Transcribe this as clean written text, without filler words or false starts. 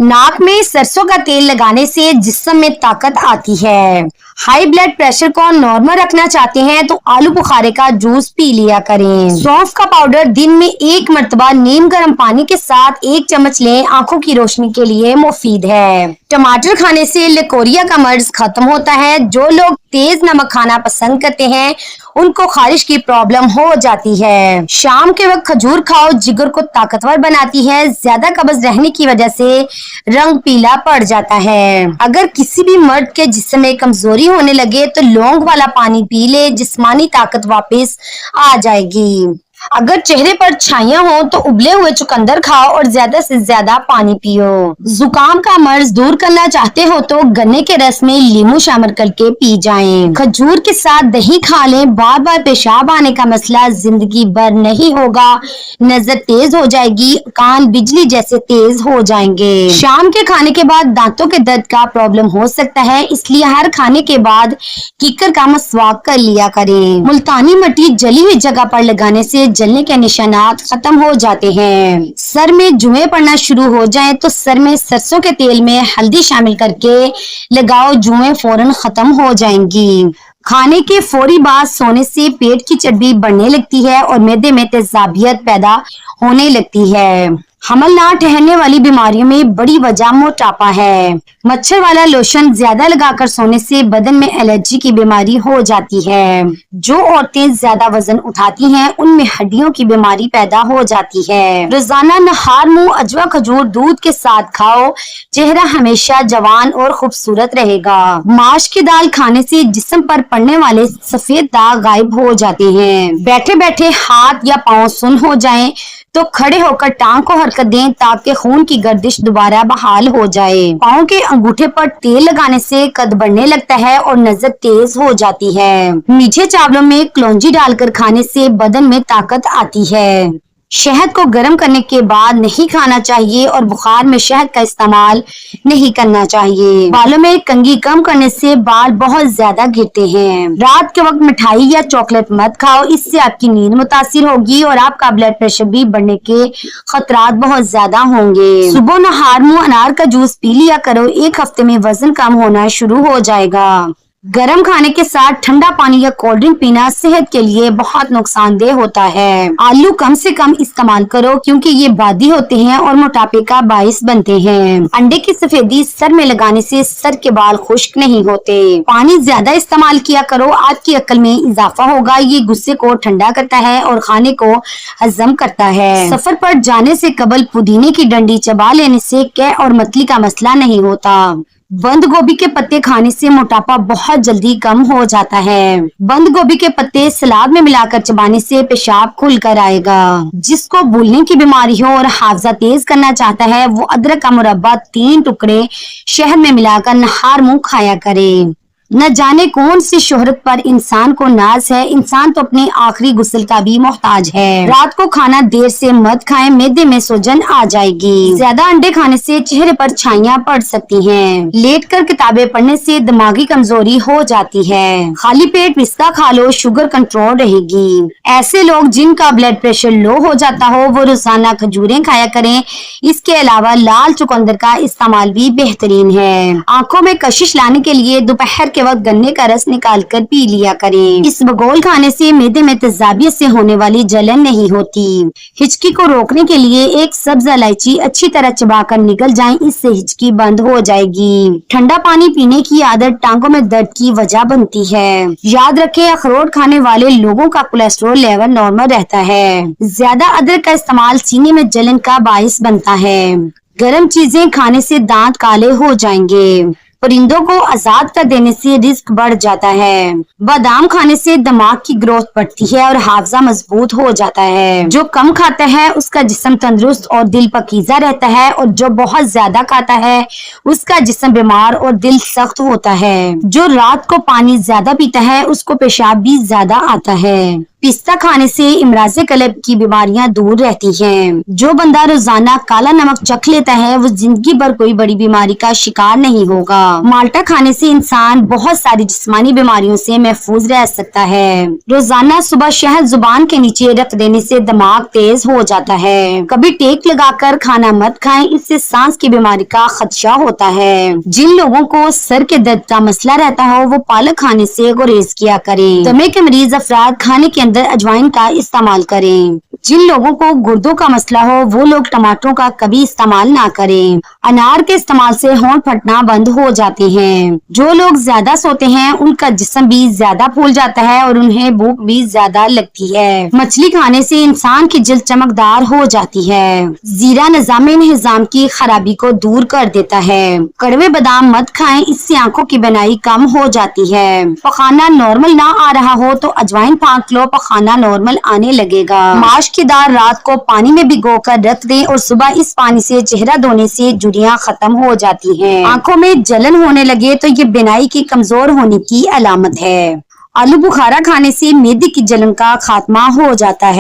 नाक में सरसों का तेल लगाने से जिस्म में ताकत आती है। हाई ब्लड प्रेशर को नॉर्मल रखना चाहते हैं तो आलू बुखारे का जूस पी लिया करें। सौंफ का पाउडर दिन में 1 मर्तबा नीम गर्म पानी के साथ 1 चम्मच लें, आंखों की रोशनी के लिए मुफीद है। टमाटर खाने से लकोरिया का मर्ज खत्म होता है। जो लोग तेज नमक खाना पसंद करते हैं उनको खारिश की प्रॉब्लम हो जाती है। शाम के वक्त खजूर खाओ, जिगर को ताकतवर बनाती है। ज्यादा कब्ज रहने की वजह से रंग पीला पड़ जाता है। अगर किसी भी मर्द के जिस्म में कमजोरी होने लगे तो लौंग वाला पानी पी ले, जिस्मानी ताकत वापस आ जाएगी। अगर चेहरे पर छाइयां हो तो उबले हुए चुकंदर खाओ और ज्यादा से ज्यादा पानी पियो। जुकाम का मर्ज दूर करना चाहते हो तो गन्ने के रस में लीमू शामिल करके पी जाएं। खजूर के साथ दही खा लें। बार बार पेशाब आने का मसला जिंदगी भर नहीं होगा। नजर तेज हो जाएगी, कान बिजली जैसे तेज हो जाएंगे। शाम के खाने के बाद दांतों के दर्द का प्रॉब्लम हो सकता है, इसलिए हर खाने के बाद कीकर का मसवाक कर लिया करें। मुल्तानी मिट्टी जली हुई जगह पर लगाने से जलने के निशानात खत्म हो जाते हैं। सर में जुएं पड़ना शुरू हो जाएं तो सर में सरसों के तेल में हल्दी शामिल करके लगाओ, जुएं फौरन खत्म हो जाएंगी। खाने के फौरी बाद सोने से पेट की चर्बी बढ़ने लगती है और मैदे में तेजाबियत पैदा होने लगती है। हमल ना ठहरने वाली बीमारियों में बड़ी वजह मोटापा है। मच्छर वाला लोशन ज्यादा लगाकर सोने से बदन में एलर्जी की बीमारी हो जाती है। जो औरतें ज्यादा वजन उठाती हैं उनमें हड्डियों की बीमारी पैदा हो जाती है। रोजाना नहार मुंह अजवा खजूर दूध के साथ खाओ, चेहरा हमेशा जवान और खूबसूरत रहेगा। माश की दाल खाने से जिस्म पर पड़ने वाले सफेद दाग गायब हो जाते हैं। बैठे बैठे हाथ या पाँव सुन्न हो जाएं तो खड़े होकर टांग को हरकत दें ताकि खून की गर्दिश दोबारा बहाल हो जाए। पाँव के अंगूठे पर तेल लगाने से कद बढ़ने लगता है और नजर तेज हो जाती है। मीठे चावलों में कलौंजी डालकर खाने से बदन में ताकत आती है। शहद को गर्म करने के बाद नहीं खाना चाहिए और बुखार में शहद का इस्तेमाल नहीं करना चाहिए। बालों में कंघी कम करने से बाल बहुत ज्यादा गिरते हैं। रात के वक्त मिठाई या चॉकलेट मत खाओ, इससे आपकी नींद मुतासिर होगी और आपका ब्लड प्रेशर भी बढ़ने के खतरात बहुत ज्यादा होंगे। सुबह नहार मुंह अनार का जूस पी लिया करो, 1 हफ्ते में वजन कम होना शुरू हो जाएगा। गरम खाने के साथ ठंडा पानी या कोल्ड ड्रिंक पीना सेहत के लिए बहुत नुकसानदेह होता है। आलू कम से कम इस्तेमाल करो क्योंकि ये बादी होते हैं और मोटापे का बाइस बनते हैं। अंडे की सफेदी सर में लगाने से सर के बाल खुश्क नहीं होते। पानी ज्यादा इस्तेमाल किया करो, आपकी अक्ल में इजाफा होगा। ये गुस्से को ठंडा करता है और खाने को हजम करता है। सफर पर जाने से कबल पुदीने की डंडी चबा लेने से कै और मतली का मसला नहीं होता। बंद गोभी के पत्ते खाने से मोटापा बहुत जल्दी कम हो जाता है। बंद गोभी के पत्ते सलाद में मिलाकर चबाने से पेशाब खुलकर आएगा। जिसको भूलने की बीमारी हो और हाफजा तेज करना चाहता है वो अदरक का मुरब्बा 3 टुकड़े शहद में मिलाकर नहार मुंह खाया करे। न जाने कौन सी शोहरत पर इंसान को नाज है, इंसान तो अपने आखिरी गुस्ल का भी मोहताज है। रात को खाना देर से मत खाएं, मैदे में सूजन आ जाएगी। ज्यादा अंडे खाने से चेहरे पर छाइयां पड़ सकती हैं। लेटकर किताबें पढ़ने से दिमागी कमजोरी हो जाती है। खाली पेट पिस्ता खा लो, शुगर कंट्रोल रहेगी। ऐसे लोग जिनका ब्लड प्रेशर लो हो जाता हो वो रोजाना खजूरें खाया करें। इसके अलावा लाल चुकंदर का इस्तेमाल भी बेहतरीन है। आंखों में कशिश लाने के लिए दोपहर के वक्त गन्ने का रस निकाल कर पी लिया करें। इस बगोल खाने से मैदे में तेजाबियत से होने वाली जलन नहीं होती। हिचकी को रोकने के लिए 1 सब्ज इलायची अच्छी तरह चबाकर निगल जाएं, इससे हिचकी बंद हो जाएगी। ठंडा पानी पीने की आदत टांगों में दर्द की वजह बनती है। याद रखें, अखरोट खाने वाले लोगों का कोलेस्ट्रॉल लेवल नॉर्मल रहता है। ज्यादा अदरक का इस्तेमाल सीने में जलन का बाइस बनता है। गर्म चीजें खाने से दांत काले हो जाएंगे। परिंदों को आजाद कर देने से रिस्क बढ़ जाता है। बादाम खाने से दिमाग की ग्रोथ बढ़ती है और हाफजा मजबूत हो जाता है। जो कम खाता है उसका जिस्म तंदुरुस्त और दिल पकीजा रहता है और जो बहुत ज्यादा खाता है उसका जिस्म बीमार और दिल सख्त होता है। जो रात को पानी ज्यादा पीता है उसको पेशाब भी ज्यादा आता है। पिस्ता खाने से इमराज़े कल्ब की बीमारियां दूर रहती हैं। जो बंदा रोजाना काला नमक चख लेता है वो जिंदगी भर कोई बड़ी बीमारी का शिकार नहीं होगा। माल्टा खाने से इंसान बहुत सारी जिस्मानी बीमारियों से महफूज रह सकता है। रोजाना सुबह शहद जुबान के नीचे रख देने से दिमाग तेज हो जाता है। कभी टेक लगाकर खाना मत खाएं, इससे सांस की बीमारी का खदशा होता है। जिन लोगों को सर के दर्द का मसला रहता हो वो पालक खाने से गुरेज किया करें। दमे के मरीज अफराद खाने के अंदर अजवाइन का इस्तेमाल करें। जिन लोगों को गुर्दों का मसला हो वो लोग टमाटरों का कभी इस्तेमाल ना करें। अनार के इस्तेमाल से होंठ फटना बंद हो जाते हैं। जो लोग ज्यादा सोते हैं उनका जिस्म भी ज्यादा फूल जाता है और उन्हें भूख भी ज्यादा लगती है। मछली खाने से इंसान की जिल्द चमकदार हो जाती है। जीरा निजाम इंहिजाम की खराबी को दूर कर देता है। कड़वे बादाम मत खाएं, इससे आंखों की बनाई कम हो जाती है। पखाना नॉर्मल ना आ रहा हो तो अजवाइन फाँक लो, पखाना नॉर्मल आने लगेगा। माश की दाल रात को पानी में भिगोकर रख दें और सुबह इस पानी से चेहरा धोने से झुर्रियां खत्म हो जाती हैं। आंखों में जलन होने लगे तो ये बिनाई की कमजोर होने की अलामत है। आलू बुखारा खाने से मेदे की जलन का खात्मा हो जाता है।